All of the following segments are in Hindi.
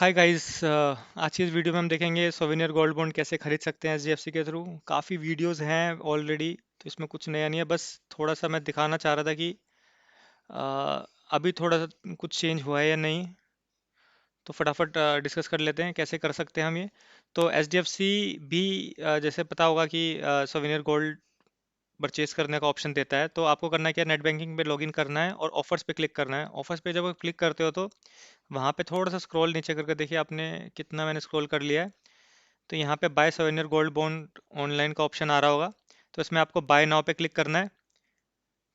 Hi guys. आज की इस वीडियो में हम देखेंगे सोवेनियर गोल्ड बॉन्ड कैसे खरीद सकते हैं एचडीएफसी के थ्रू। काफ़ी वीडियोस हैं ऑलरेडी, तो इसमें कुछ नया नहीं है। बस थोड़ा सा मैं दिखाना चाह रहा था कि अभी थोड़ा सा कुछ चेंज हुआ है या नहीं। तो फटाफट डिस्कस कर लेते हैं कैसे कर सकते हैं हम ये। तो एचडीएफसी भी जैसे पता होगा कि सोवेनियर गोल्ड परचेज करने का ऑप्शन देता है। तो आपको करना क्या है, नेट बैंकिंग पे लॉगिन करना है और ऑफर्स पे क्लिक करना है। ऑफर्स पे जब आप क्लिक करते हो तो वहाँ पे थोड़ा सा स्क्रॉल नीचे करके देखिए आपने कितना मैंने स्क्रॉल कर लिया है। तो यहाँ पे बाय सोवेनियर गोल्ड बॉन्ड ऑनलाइन का ऑप्शन आ रहा होगा। तो इसमें आपको बाय नाउ पे क्लिक करना है।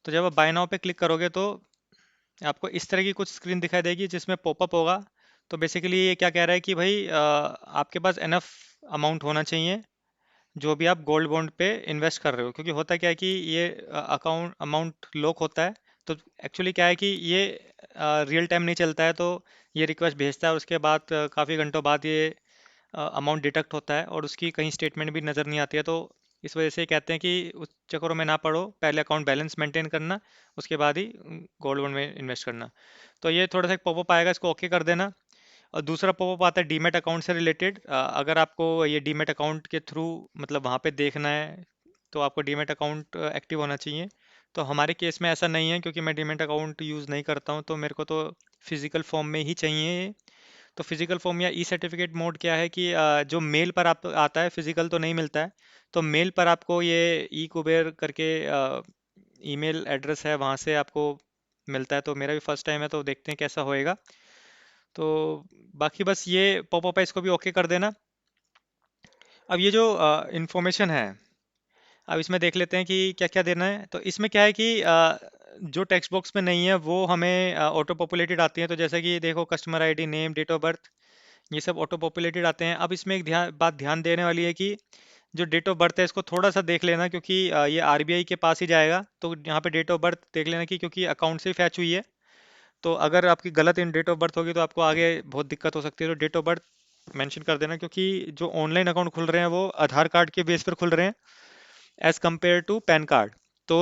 तो जब आप बाय नाउ पे क्लिक करोगे तो आपको इस तरह की कुछ स्क्रीन दिखाई देगी जिसमें पॉपअप होगा। तो बेसिकली ये क्या कह रहा है कि भाई आपके पास एनफ अमाउंट होना चाहिए जो भी आप गोल्ड बॉन्ड पे इन्वेस्ट कर रहे हो, क्योंकि होता क्या है कि ये अकाउंट अमाउंट लॉक होता है। तो एक्चुअली क्या है कि ये रियल टाइम नहीं चलता है। तो ये रिक्वेस्ट भेजता है और उसके बाद काफ़ी घंटों बाद ये अमाउंट डिडक्ट होता है और उसकी कहीं स्टेटमेंट भी नज़र नहीं आती है। तो इस वजह से कहते हैं कि उस चक्करों में ना पड़ो, पहले अकाउंट बैलेंस मेंटेन करना, उसके बाद ही गोल्ड बॉन्ड में इन्वेस्ट करना। तो ये थोड़ा सा पॉपअप आएगा, इसको ओके कर देना। और दूसरा पॉपअप आता है डीमैट अकाउंट से रिलेटेड। अगर आपको ये डीमैट अकाउंट के थ्रू मतलब वहाँ पे देखना है तो आपको डीमैट अकाउंट एक्टिव होना चाहिए। तो हमारे केस में ऐसा नहीं है क्योंकि मैं डीमैट अकाउंट यूज़ नहीं करता हूँ, तो मेरे को तो फिजिकल फॉर्म में ही चाहिए ये। तो फिजिकल फॉर्म या ई सर्टिफिकेट मोड क्या है कि जो मेल पर आप आता है, फिजिकल तो नहीं मिलता है। तो मेल पर आपको ये ई कुबेर करके ईमेल एड्रेस है, वहाँ से आपको मिलता है। तो मेरा भी फर्स्ट टाइम है, तो देखते हैं कैसा होएगा। तो बाकी बस ये पॉपअप है, इसको भी ओके कर देना। अब ये जो इंफॉर्मेशन है, अब इसमें देख लेते हैं कि क्या क्या देना है। तो इसमें क्या है कि जो टेक्स्ट बॉक्स में नहीं है वो हमें ऑटो पॉपुलेटेड आती है। तो जैसे कि देखो, customer ID, name, date of birth, ये सब ऑटो पॉपुलेटेड आते हैं। अब इसमें एक बात ध्यान देने वाली है कि जो डेट ऑफ बर्थ है इसको थोड़ा सा देख लेना, क्योंकि ये आरबीआई के पास ही जाएगा। तो यहाँ पे डेट ऑफ बर्थ देख लेना कि क्योंकि अकाउंट से ही फैच हुई है। तो अगर आपकी गलत इन डेट ऑफ बर्थ होगी तो आपको आगे बहुत दिक्कत हो सकती है। तो डेट ऑफ बर्थ मेंशन कर देना, क्योंकि जो ऑनलाइन अकाउंट खुल रहे हैं वो आधार कार्ड के बेस पर खुल रहे हैं as compare to PAN card. तो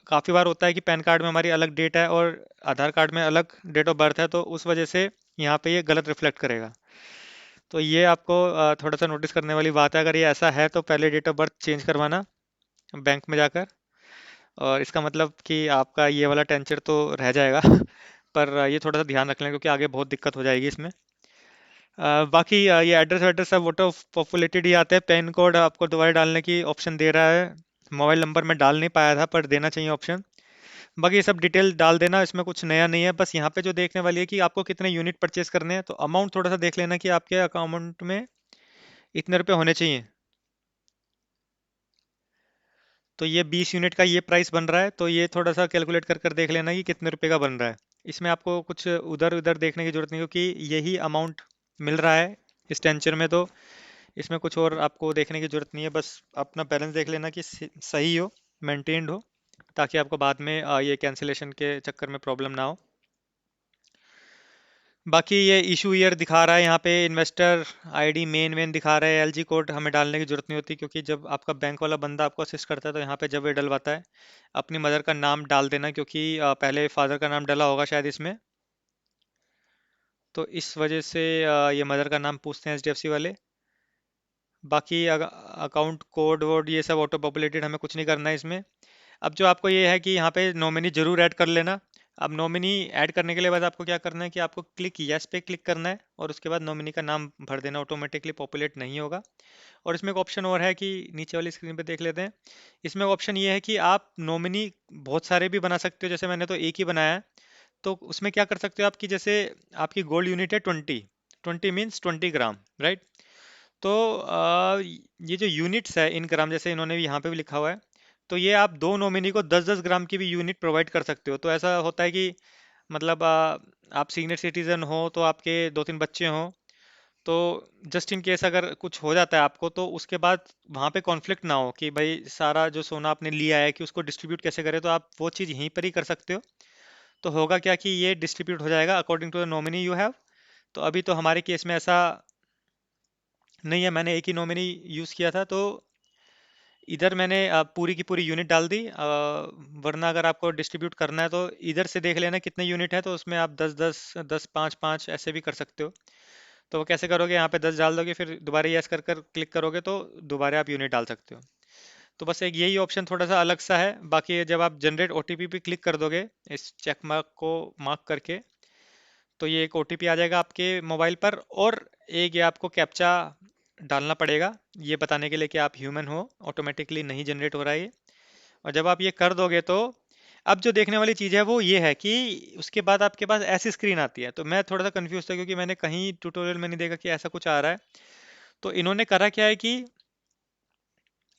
काफ़ी बार होता है कि पैन कार्ड में हमारी अलग डेट है और आधार कार्ड में अलग डेट ऑफ बर्थ है, तो उस वजह से यहाँ पे ये गलत रिफ्लेक्ट करेगा। तो ये आपको थोड़ा सा नोटिस करने वाली बात है। अगर ये ऐसा है तो पहले डेट ऑफ बर्थ चेंज करवाना बैंक में जाकर। और इसका मतलब कि आपका ये वाला टेंचर तो रह जाएगा पर ये थोड़ा सा ध्यान रख लें क्योंकि आगे बहुत दिक्कत हो जाएगी इसमें। बाकी ये एड्रेस वेड्रेस सब वोटर पॉपुलेटेड ही आते हैं। पैन कोड आपको दोबारा डालने की ऑप्शन दे रहा है। मोबाइल नंबर मैं डाल नहीं पाया था पर देना चाहिए ऑप्शन। बाकी ये सब डिटेल डाल देना, इसमें कुछ नया नहीं है। बस यहाँ पे जो देखने वाली है कि आपको कितने यूनिट परचेस करने हैं। तो अमाउंट थोड़ा सा देख लेना कि आपके अकाउंट में इतने रुपए होने चाहिए। तो ये 20 यूनिट का ये प्राइस बन रहा है, तो ये थोड़ा सा कैलकुलेट कर कर देख लेना कि कितने रुपए का बन रहा है। इसमें आपको कुछ उधर उधर देखने की जरूरत नहीं, क्योंकि यही अमाउंट मिल रहा है इस टेंचर में। तो इसमें कुछ और आपको देखने की जरूरत नहीं है। बस अपना बैलेंस देख लेना कि सही हो, मेंटेन्ड हो, ताकि आपको बाद में ये कैंसिलेशन के चक्कर में प्रॉब्लम ना हो। बाकी ये इशू ईयर दिखा रहा है यहाँ पे, इन्वेस्टर आईडी मेन मेन दिखा रहा है। एलजी कोड हमें डालने की जरूरत नहीं होती, क्योंकि जब आपका बैंक वाला बंदा आपको असिस्ट करता है तो यहाँ पे जब ये डलवाता है अपनी मदर का नाम डाल देना, क्योंकि पहले फादर का नाम डला होगा शायद इसमें। तो इस वजह से ये मदर का नाम पूछते हैं एचडीएफसी वाले। बाकी अकाउंट कोड वोड ये सब ऑटो पॉपुलेटेड, हमें कुछ नहीं करना है इसमें। अब जो आपको ये है कि यहाँ पे नॉमिनी जरूर ऐड कर लेना। अब नॉमिनी ऐड करने के लिए बाद आपको क्या करना है कि आपको क्लिक यस पे क्लिक करना है और उसके बाद नॉमिनी का नाम भर देना, ऑटोमेटिकली पॉपुलेट नहीं होगा। और इसमें एक ऑप्शन और है कि नीचे वाली स्क्रीन पे देख लेते हैं। इसमें ऑप्शन ये है कि आप नॉमिनी बहुत सारे भी बना सकते हो, जैसे मैंने तो एक ही बनाया है। तो उसमें क्या कर सकते हो आपकी, जैसे आपकी गोल्ड यूनिट है 20, 20 मीन्स 20 ग्राम, राइट। तो ये जो यूनिट्स है इन ग्राम, जैसे इन्होंने भी यहाँ पे भी लिखा हुआ है, तो ये आप दो नॉमिनी को 10-10 ग्राम की भी यूनिट प्रोवाइड कर सकते हो। तो ऐसा होता है कि मतलब आप सीनियर सिटीजन हो तो आपके दो तीन बच्चे हों, तो जस्ट इन केस अगर कुछ हो जाता है आपको, तो उसके बाद वहाँ पे कॉन्फ्लिक्ट ना हो कि भाई सारा जो सोना आपने लिया है कि उसको डिस्ट्रीब्यूट कैसे करें, तो आप वो चीज़ यहीं पर ही कर सकते हो। तो होगा क्या कि ये डिस्ट्रीब्यूट हो जाएगा according to the nominee you have. तो अभी तो हमारे केस में ऐसा नहीं है, मैंने एक ही नॉमिनी यूज़ किया था। तो इधर मैंने पूरी की पूरी यूनिट डाल दी। वरना अगर आपको डिस्ट्रीब्यूट करना है तो इधर से देख लेना कितने यूनिट है, तो उसमें आप 10-10, 10-5-5 ऐसे भी कर सकते हो। तो वो कैसे करोगे, यहाँ पे 10 डाल दोगे, फिर दोबारा यस कर कर क्लिक करोगे तो दोबारा आप यूनिट डाल सकते हो। तो बस एक यही ऑप्शन थोड़ा सा अलग सा है। बाकी ये जब आप जनरेट ओटीपी पे क्लिक कर दोगे इस चेक मार्क को मार्क करके, तो ये एक ओटीपी आ जाएगा आपके मोबाइल पर, और एक ये आपको कैप्चा डालना पड़ेगा ये बताने के लिए कि आप ह्यूमन हो। ऑटोमेटिकली नहीं जनरेट हो रहा है ये। और जब आप ये कर दोगे तो अब जो देखने वाली चीज़ है वो ये है कि उसके बाद आपके पास ऐसी स्क्रीन आती है। तो मैं थोड़ा सा कंफ्यूज था क्योंकि मैंने कहीं ट्यूटोरियल में नहीं देखा कि ऐसा कुछ आ रहा है। तो इन्होंने करा क्या है कि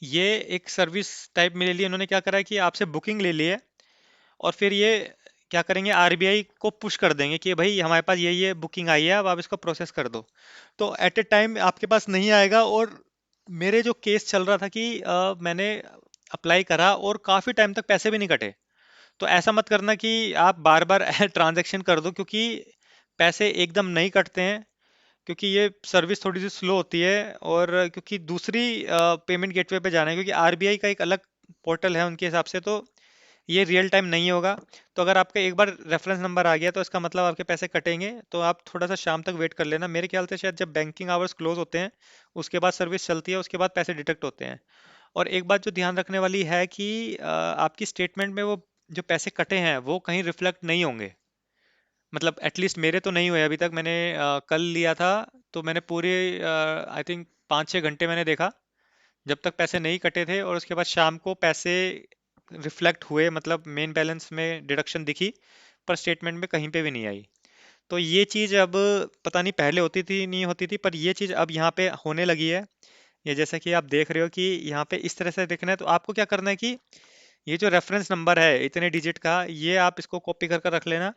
ये एक सर्विस टाइप में ले लिया इन्होंने। क्या करा है कि आपसे बुकिंग ले ली है, और फिर ये क्या करेंगे, आरबीआई को पुश कर देंगे कि भाई हमारे पास ये बुकिंग आई है, अब आप इसको प्रोसेस कर दो। तो एट ए टाइम आपके पास नहीं आएगा। और मेरे जो केस चल रहा था कि मैंने अप्लाई करा और काफ़ी टाइम तक पैसे भी नहीं कटे। तो ऐसा मत करना कि आप बार बार ट्रांजैक्शन कर दो, क्योंकि पैसे एकदम नहीं कटते हैं, क्योंकि ये सर्विस थोड़ी सी स्लो होती है। और क्योंकि दूसरी पेमेंट गेटवे पे जाना है, क्योंकि आरबीआई का एक अलग पोर्टल है उनके हिसाब से, तो ये रियल टाइम नहीं होगा। तो अगर आपका एक बार रेफरेंस नंबर आ गया तो इसका मतलब आपके पैसे कटेंगे। तो आप थोड़ा सा शाम तक वेट कर लेना। मेरे ख्याल से शायद जब बैंकिंग आवर्स क्लोज होते हैं उसके बाद सर्विस चलती है, उसके बाद पैसे डिटेक्ट होते हैं। और एक बात जो ध्यान रखने वाली है कि आपकी स्टेटमेंट में वो जो पैसे कटे हैं वो कहीं रिफ्लेक्ट नहीं होंगे। मतलब एटलीस्ट मेरे तो नहीं हुए अभी तक। मैंने कल लिया था, तो मैंने पूरे आई थिंक 5-6 घंटे मैंने देखा जब तक पैसे नहीं कटे थे, और उसके बाद शाम को पैसे रिफ्लेक्ट हुए, मतलब मेन बैलेंस में डिडक्शन दिखी, पर स्टेटमेंट में कहीं पे भी नहीं आई। तो ये चीज़ अब पता नहीं पहले होती थी नहीं होती थी, पर ये चीज़ अब यहाँ पे होने लगी है। ये जैसा कि आप देख रहे हो कि यहाँ पे इस तरह से देखना है, तो आपको क्या करना है कि ये जो रेफरेंस नंबर है इतने डिजिट का, ये आप इसको कॉपी कर कर रख लेना।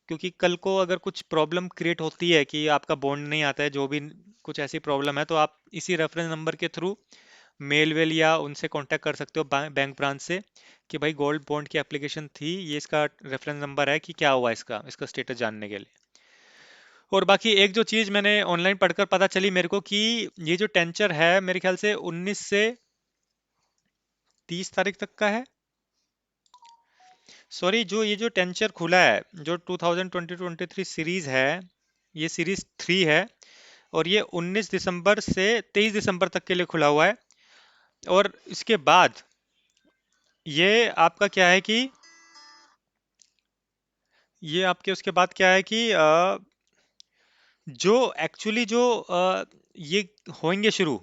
क्योंकि कल को अगर कुछ प्रॉब्लम क्रिएट होती है कि आपका बॉन्ड नहीं आता है, जो भी कुछ ऐसी प्रॉब्लम है, तो आप इसी रेफरेंस नंबर के थ्रू मेल वेल या उनसे कांटेक्ट कर सकते हो बैंक ब्रांच से, कि भाई गोल्ड बॉन्ड की एप्लीकेशन थी, ये इसका रेफरेंस नंबर है, कि क्या हुआ इसका इसका स्टेटस जानने के लिए। और बाकी एक जो चीज़ मैंने ऑनलाइन पढ़कर पता चली मेरे को कि ये जो टेंचर है मेरे ख्याल से 19 से 30 तारीख तक का है। सॉरी, जो ये जो टेंचर खुला है, जो 2020-23 सीरीज है, ये सीरीज 3 है, और ये 19 दिसंबर से 23 दिसंबर तक के लिए खुला हुआ है। और इसके बाद ये आपका क्या है कि ये आपके उसके बाद क्या है कि जो एक्चुअली जो ये होंगे शुरू,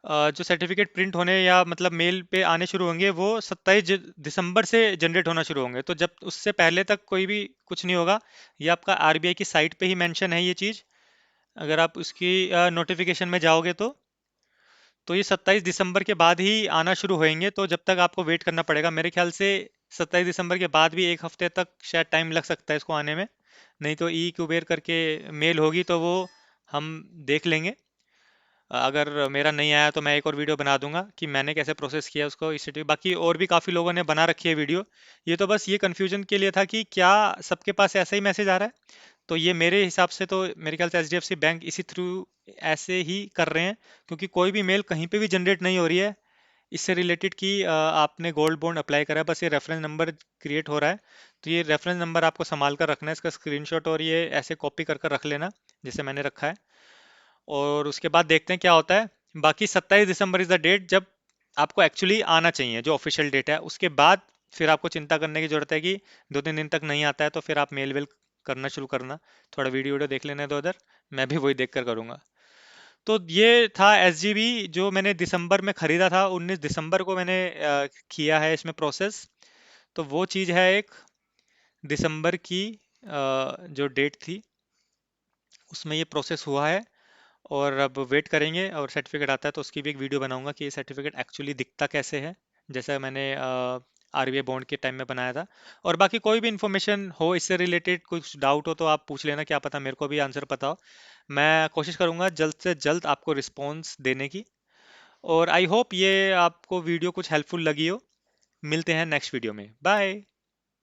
जो सर्टिफिकेट प्रिंट होने या मतलब मेल पे आने शुरू होंगे, वो 27 दिसंबर से जनरेट होना शुरू होंगे। तो जब उससे पहले तक कोई भी कुछ नहीं होगा। ये आपका आरबीआई की साइट पे ही मेंशन है ये चीज़। अगर आप उसकी नोटिफिकेशन में जाओगे तो ये 27 दिसंबर के बाद ही आना शुरू होएंगे। तो जब तक आपको वेट करना पड़ेगा मेरे ख्याल से। 27 दिसंबर के बाद भी एक हफ्ते तक शायद टाइम लग सकता है इसको आने में। नहीं तो ई कुबेर करके मेल होगी तो वो हम देख लेंगे। अगर मेरा नहीं आया तो मैं एक और वीडियो बना दूंगा कि मैंने कैसे प्रोसेस किया उसको इस सिटी। बाकी और भी काफ़ी लोगों ने बना रखी है वीडियो। ये तो बस ये कन्फ्यूजन के लिए था कि क्या सबके पास ऐसा ही मैसेज आ रहा है। तो ये मेरे हिसाब से तो मेरे ख्याल से एचडीएफसी बैंक इसी थ्रू ऐसे ही कर रहे हैं, क्योंकि कोई भी मेल कहीं पे भी जनरेट नहीं हो रही है इससे रिलेटेड कि आपने गोल्ड बॉन्ड अप्लाई करा है। बस ये रेफरेंस नंबर क्रिएट हो रहा है। तो ये रेफरेंस नंबर आपको संभाल कर रखना है, इसका स्क्रीनशॉट और ये ऐसे कॉपी कर कर रख लेना जैसे मैंने रखा है। और उसके बाद देखते हैं क्या होता है। बाकी 27 दिसंबर इज द डेट जब आपको एक्चुअली आना चाहिए, जो ऑफिशियल डेट है। उसके बाद फिर आपको चिंता करने की जरूरत है कि 2-3 दिन तक नहीं आता है, तो फिर आप मेल वेल करना शुरू करना। थोड़ा वीडियो वीडियो देख लेने दो उधर, मैं भी वही देख कर करूँगा। तो ये था एसजीबी जो मैंने दिसंबर में खरीदा था। 19 दिसंबर को मैंने किया है इसमें प्रोसेस। तो वो चीज़ है एक दिसंबर की जो डेट थी उसमें ये प्रोसेस हुआ है। और अब वेट करेंगे, और सर्टिफिकेट आता है तो उसकी भी एक वीडियो बनाऊंगा कि ये सर्टिफिकेट एक्चुअली दिखता कैसे है, जैसा मैंने आरबीआई बॉन्ड के टाइम में बनाया था। और बाकी कोई भी इंफॉर्मेशन हो इससे रिलेटेड, कुछ डाउट हो तो आप पूछ लेना, क्या पता मेरे को भी आंसर पता हो। मैं कोशिश करूंगा जल्द से जल्द आपको रिस्पॉन्स देने की। और आई होप ये आपको वीडियो कुछ हेल्पफुल लगी हो। मिलते हैं नेक्स्ट वीडियो में। बाय।